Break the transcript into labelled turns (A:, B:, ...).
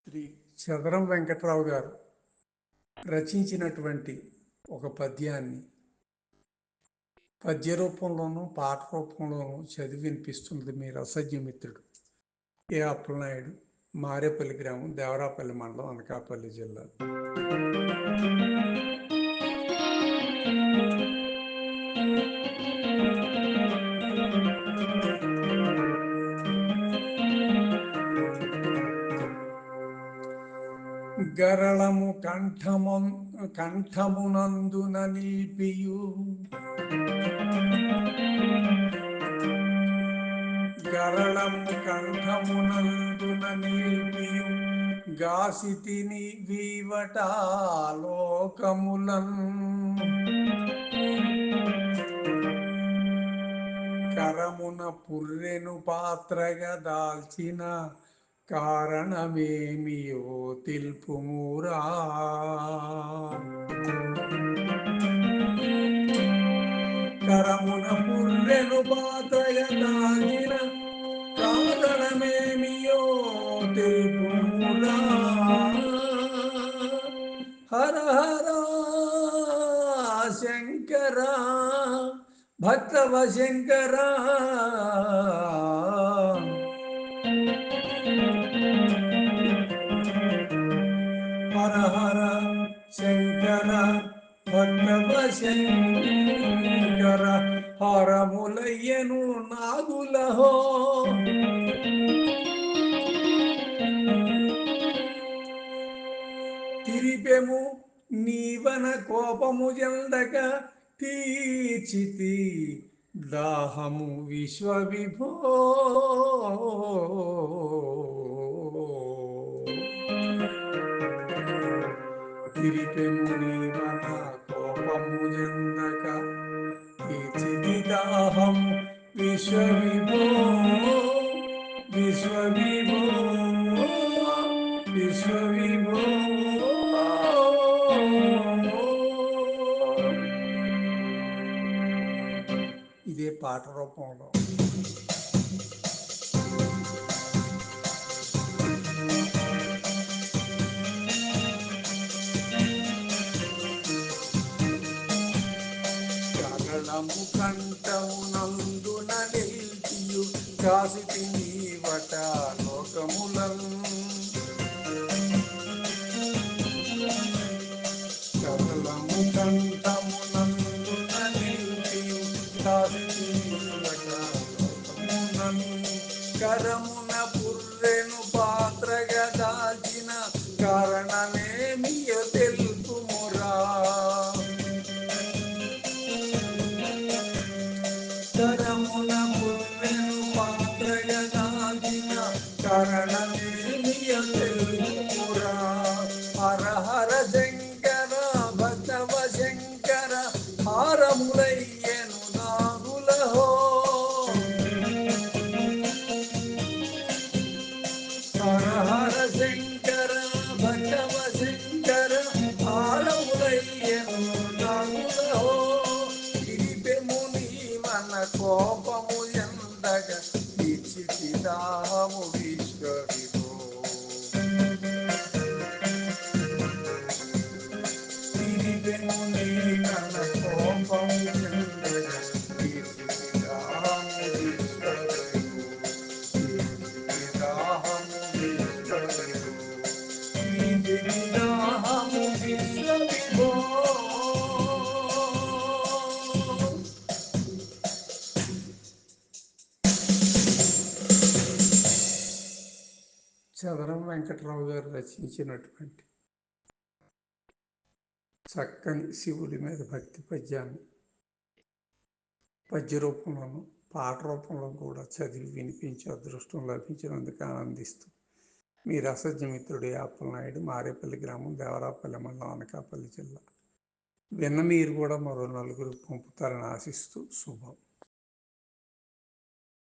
A: శ్రీ చదరం వెంకట్రావు గారు రచించినటువంటి ఒక పద్యాన్ని పద్య రూపంలోనూ పాట రూపంలోనూ చదివి వినిపిస్తుంది మీ రసజ్ఞమిత్రుడు ఏ అప్పలనాయుడు, మారేపల్లి గ్రామం, దేవరాపల్లి మండలం, అనకాపల్లి జిల్లా. గరళము కంఠమునందున నిల్పియు గరళము కంఠమునందున నిల్పియు గాసితిని వీవట లోకములన్ కరమున పుర్రెను పాత్రగా దాల్చిన కారణమేమియో తెలుపుమురా. కరమున పుర్రెను పాత్రగా దాల్చిన కారణమేమియో తెలుపుమురా. హర హర శంకర భక్తవ శంకర. హర హర శంకర భక్తవ శంకర. హరములయ్యను నాగులహో తిరిపెము నీవన కోపము చెందక తీర్చితి దాహము విశ్వవిభో. తిరిపెము నీవన కోపము చెందక తీర్చితి దాహము విశ్వవిభో. విశ్వవిభో విశ్వవిభో. ఇదే పాట రూపంలో గరళము కంఠమునందున నిల్పియు కాసితి నీవట లోకములన్. గరళము కంఠమునందున నిల్పియు కాసితి నీవట లోకములన్. కరమున పుర్రెను పాత్రగా దాల్చిన కారణమేమియో తెలుపుమురా. కరమున పుర్రెను పాత్రగా దాల్చిన కారణమేమియో తెలుపుమురా. హర హర శంకర భక్తవ శంకర. హారములయ్యను నాగులహో. హర హర శంకర భక్తవ శంకర. హారములయ్యను నాగులహో. తిరిపెము నీవన కోపము ఎందగ తీర్చితి దాహము విశ్వవిభో. తిరిపెము నీవన కోపము ఎందగ తీర్చితి దాహము విశ్వవిభో. తీర్చితి దాహము విశ్వవిభో. తీర్చితి దాహము విశ్వవిభో. చదరం వెంకట్రావు గారు రచించినటువంటి చక్కని శివుడి మీద భక్తి పద్యాన్ని పద్య రూపంలోను పాట రూపంలో కూడా చదివి వినిపించే అదృష్టం లభించినందుకు ఆనందిస్తూ మీ రసజ్ఞమిత్రుడు అప్పలనాయుడు, మారేపల్లి గ్రామం, దేవరాపల్లి మండలం, అనకాపల్లి జిల్లా. విన్న మీరు కూడా మరో నలుగురు పంపుతారని ఆశిస్తూ శుభం.